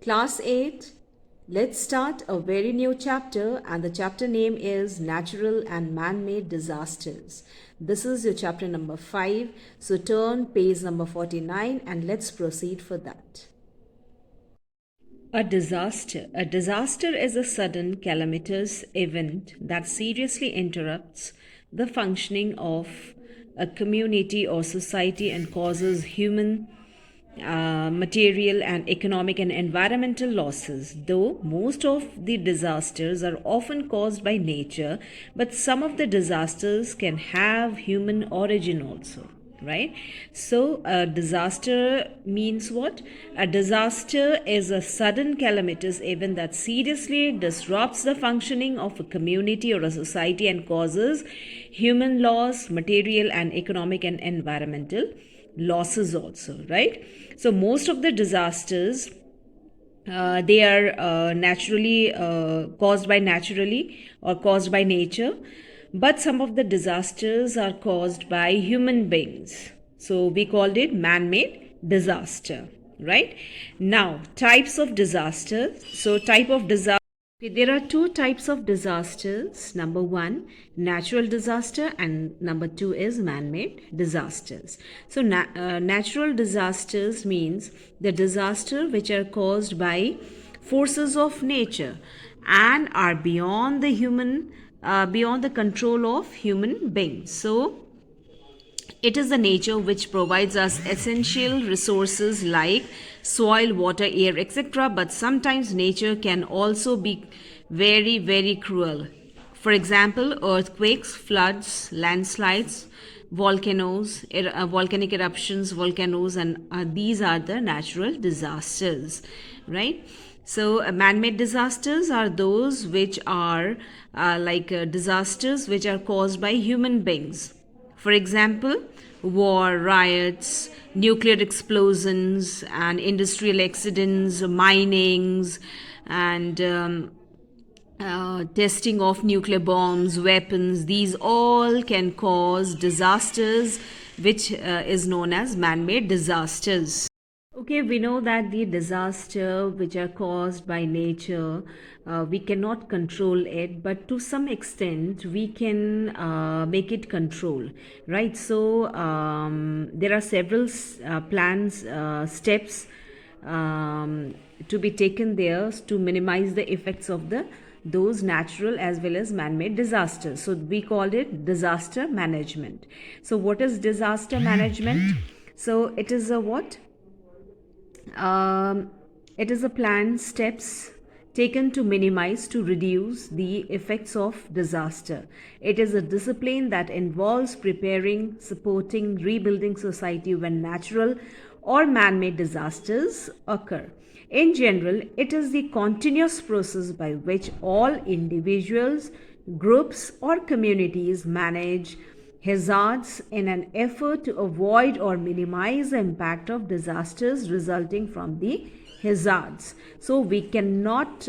Class 8, let's start a very new chapter, and the chapter name is Natural and Man-Made Disasters. This is your chapter number 5, so turn page number 49 and let's proceed for that. A disaster. A disaster is a sudden calamitous event that seriously interrupts the functioning of a community or society and causes human, material, and economic and environmental losses. Though most of the disasters are often caused by nature, but some of the disasters can have human origin also. Right? So, a disaster means what? A disaster is a sudden calamitous event that seriously disrupts the functioning of a community or a society and causes human loss, material and economic and environmental losses also. Right? So, most of the disasters they are naturally caused by naturally or caused by nature, but some of the disasters are caused by human beings. So we called it man-made disaster. Right? Now, types of disasters. So type of disaster. There are two types of disasters. Number one, natural disaster, and number two is man-made disasters. So natural disasters means the disaster which are caused by forces of nature and are beyond the control of human beings. So it is the nature which provides us essential resources like soil, water, air, etc. But sometimes nature can also be very, very cruel. For example, earthquakes, floods, landslides, volcanoes, volcanic eruptions, volcanoes, and these are the natural disasters, right? So, man-made disasters are those which are disasters which are caused by human beings. For example, war, riots, nuclear explosions, and industrial accidents, minings, and testing of nuclear bombs, weapons. These all can cause disasters, which is known as man-made disasters. Okay, we know that the disaster which are caused by nature, we cannot control it, but to some extent we can make it control, right? So there are several steps to be taken there to minimize the effects of those natural as well as man-made disasters. So we called it disaster management. So what is disaster management? So it is a what? It is a planned steps taken to minimize, to reduce the effects of disaster. It is a discipline that involves preparing, supporting, rebuilding society when natural or man-made disasters occur. In general, it is the continuous process by which all individuals, groups, or communities manage hazards in an effort to avoid or minimize the impact of disasters resulting from the hazards. So we cannot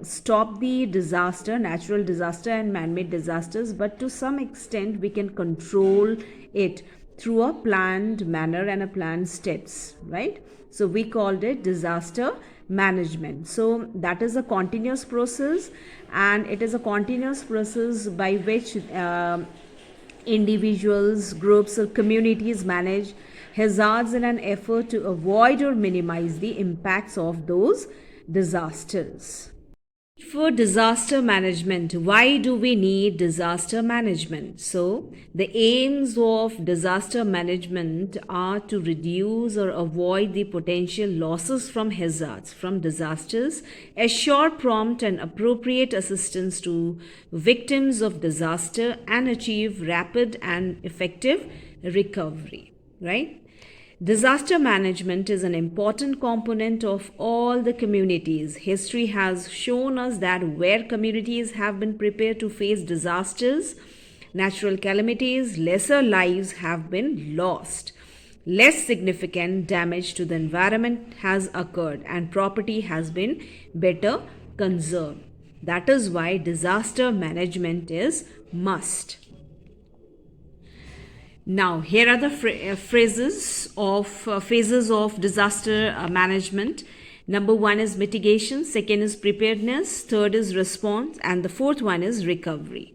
stop the disaster, natural disaster and man-made disasters, but to some extent we can control it through a planned manner and a planned steps, right? So we called it disaster management. So that is a continuous process, and it is a continuous process by which individuals, groups, or communities manage hazards in an effort to avoid or minimize the impacts of those disasters. For disaster management, why do we need disaster management? So, the aims of disaster management are to reduce or avoid the potential losses from hazards, from disasters, assure prompt and appropriate assistance to victims of disaster, and achieve rapid and effective recovery, right? Disaster management is an important component of all the communities. History has shown us that where communities have been prepared to face disasters, natural calamities, lesser lives have been lost. Less significant damage to the environment has occurred and property has been better conserved. That is why disaster management is must. Now, here are the phases of disaster management. Number one is mitigation, second is preparedness, third is response, and the fourth one is recovery.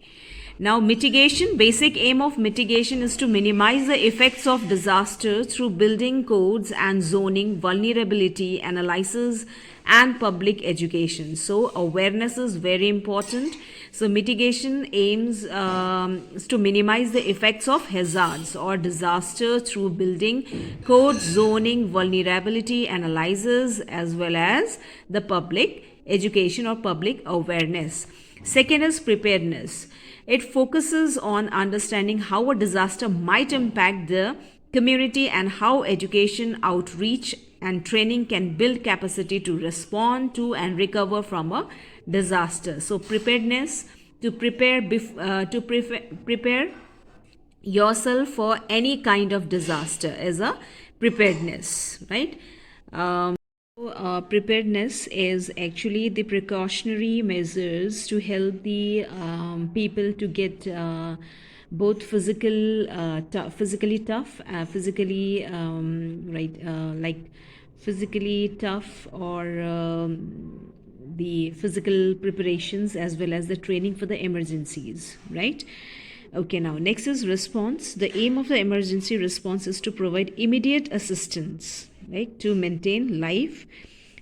Now, mitigation, basic aim of mitigation is to minimize the effects of disaster through building codes and zoning, vulnerability analysis, and public education. So, awareness is very important. So, mitigation aims is to minimize the effects of hazards or disaster through building codes, zoning, vulnerability analysis, as well as the public education or public awareness. Second is preparedness. It focuses on understanding how a disaster might impact the community and how education, outreach, and training can build capacity to respond to and recover from a disaster. So, preparedness, to prepare yourself for any kind of disaster is a preparedness, right? Preparedness is actually the precautionary measures to help the people to get both physically tough, like physically tough, or the physical preparations as well as the training for the emergencies, right? Okay, now next is response. The aim of the emergency response is to provide immediate assistance, right, to maintain life,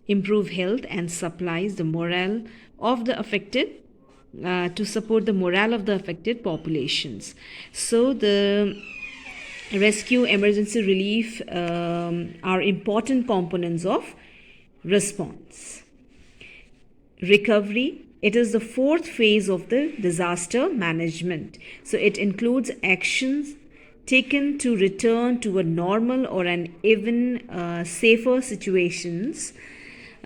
improve health, and supplies the morale of the affected, to support the morale of the affected populations. So the rescue, emergency relief are important components of response. Recovery, it is the fourth phase of the disaster management. So it includes actions taken to return to a normal or an even safer situations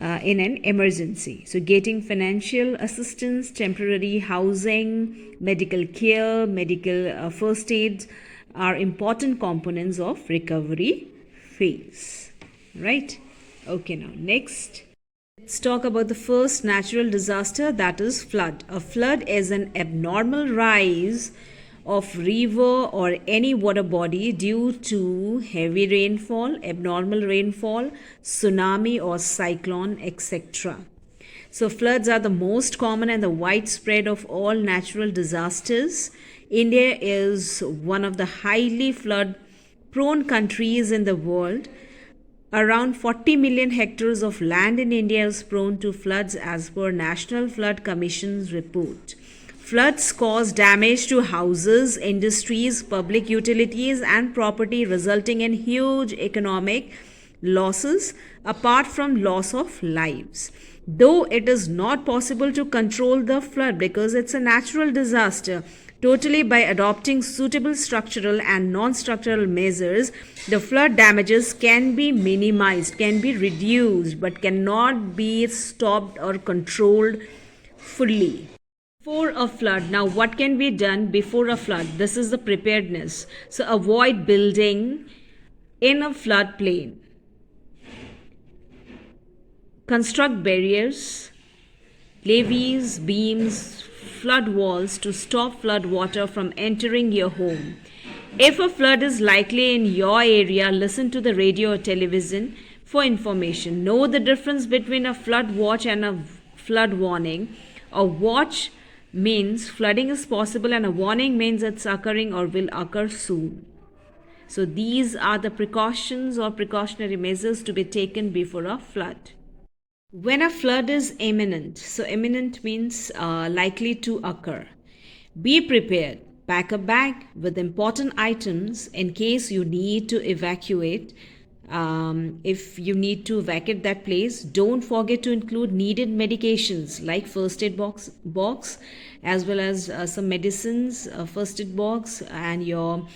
in an emergency. So getting financial assistance, temporary housing, medical care, medical first aid are important components of recovery phase, right? Okay, now next, let's talk about the first natural disaster, that is flood. A flood is an abnormal rise of river or any water body due to heavy rainfall, abnormal rainfall, tsunami or cyclone, etc. So floods are the most common and the widespread of all natural disasters. India is one of the highly flood prone countries in the world. Around 40 million hectares of land in India is prone to floods as per National Flood Commission's report. Floods cause damage to houses, industries, public utilities, and property, resulting in huge economic losses apart from loss of lives. Though it is not possible to control the flood because it's a natural disaster totally by adopting suitable structural and non-structural measures, the flood damages can be minimized, can be reduced, but cannot be stopped or controlled fully. Before a flood, now what can be done before a flood? This is the preparedness. So avoid building in a floodplain. Construct barriers, levees, beams, flood walls to stop flood water from entering your home. If a flood is likely in your area, listen to the radio or television for information. Know the difference between a flood watch and a flood warning. A watch means flooding is possible and a warning means it's occurring or will occur soon. So these are the precautions or precautionary measures to be taken before a flood. When a flood is imminent, so imminent means likely to occur, be prepared. Pack a bag with important items in case you need to evacuate. If you need to vacate that place, don't forget to include needed medications like first aid box as well as some medicines, first aid box, and your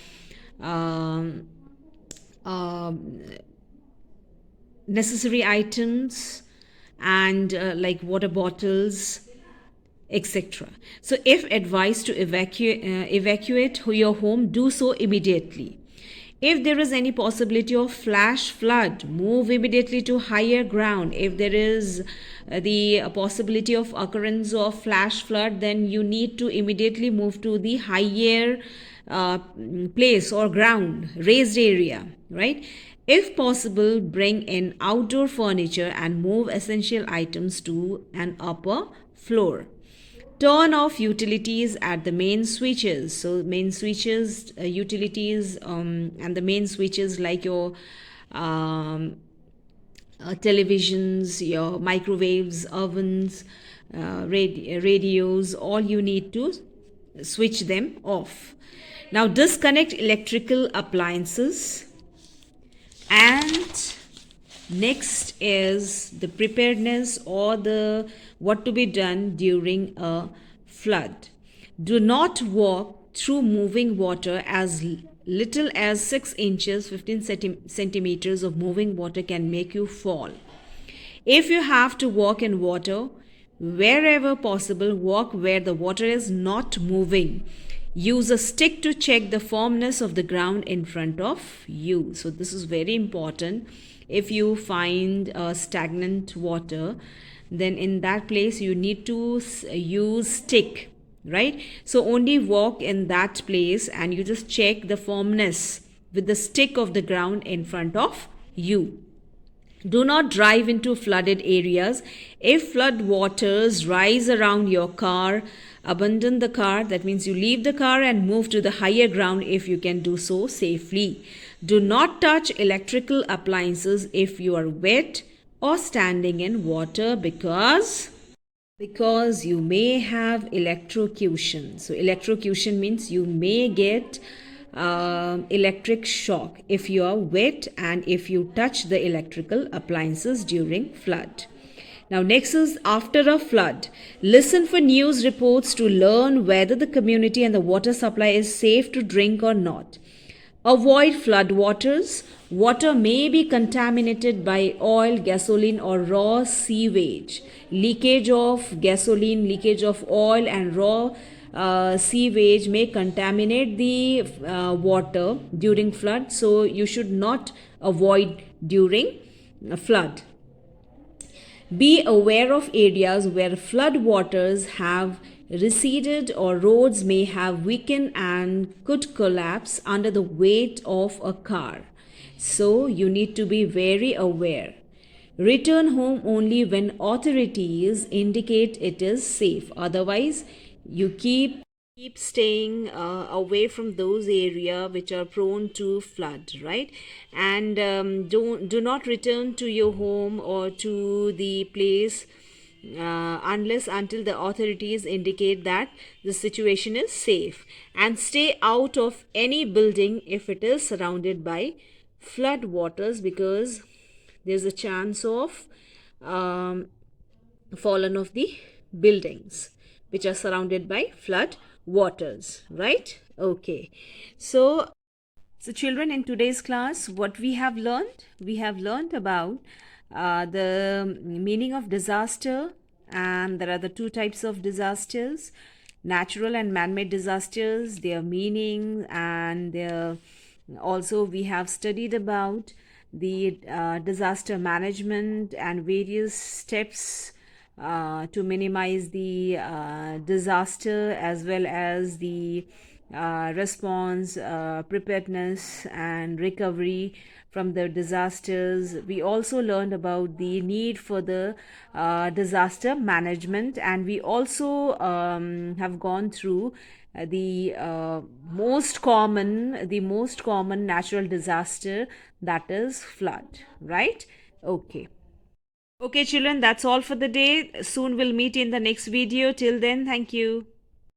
necessary items, and like water bottles, etc. So if advised to evacuate your home, do so immediately. If there is any possibility of flash flood, move immediately to higher ground. If there is the possibility of occurrence of flash flood, then you need to immediately move to the higher place or ground, raised area, right? If possible, bring in outdoor furniture and move essential items to an upper floor. Turn off utilities at the main switches. So, main switches, utilities, and the main switches like your um, televisions, your microwaves, ovens, radios, all you need to switch them off. Now, disconnect electrical appliances. And next is the preparedness or the what to be done during a flood. Do not walk through moving water. As little as 6 inches 15 centimeters of moving water can make you fall. If you have to walk in water, wherever possible, walk where the water is not moving. Use a stick to check the firmness of the ground in front of you. So, this is very important. If you find stagnant water, then in that place you need to use stick, right? So, only walk in that place and you just check the firmness with the stick of the ground in front of you. Do not drive into flooded areas. If flood waters rise around your car, abandon the car. That means you leave the car and move to the higher ground if you can do so safely. Do not touch electrical appliances if you are wet or standing in water because you may have electrocution. So, electrocution means you may get electric shock if you are wet and if you touch the electrical appliances during flood. Now, next is after a flood. Listen for news reports to learn whether the community and the water supply is safe to drink or not. Avoid flood waters. Water may be contaminated by oil, gasoline, or raw sewage. Leakage of gasoline, leakage of oil, and raw sewage may contaminate the water during flood. So, you should not avoid during a flood. Be aware of areas where flood waters have receded or roads may have weakened and could collapse under the weight of a car. So, you need to be very aware. Return home only when authorities indicate it is safe. Otherwise, you keep staying away from those area which are prone to flood, right? And do not return to your home or to the place unless until the authorities indicate that the situation is safe, and stay out of any building if it is surrounded by flood waters, because there's a chance of fallen of the buildings which are surrounded by flood waters, right? Okay, so children, in today's class, what we have learned about the meaning of disaster, and there are the two types of disasters: natural and man-made disasters, their meaning, and their also we have studied about the disaster management and various steps to minimize the disaster, as well as the response, preparedness, and recovery from the disasters. We also learned about the need for the disaster management, and we also have gone through the most common natural disaster, that is flood, right? Okay, children, that's all for the day. Soon we'll meet in the next video. Till then, thank you.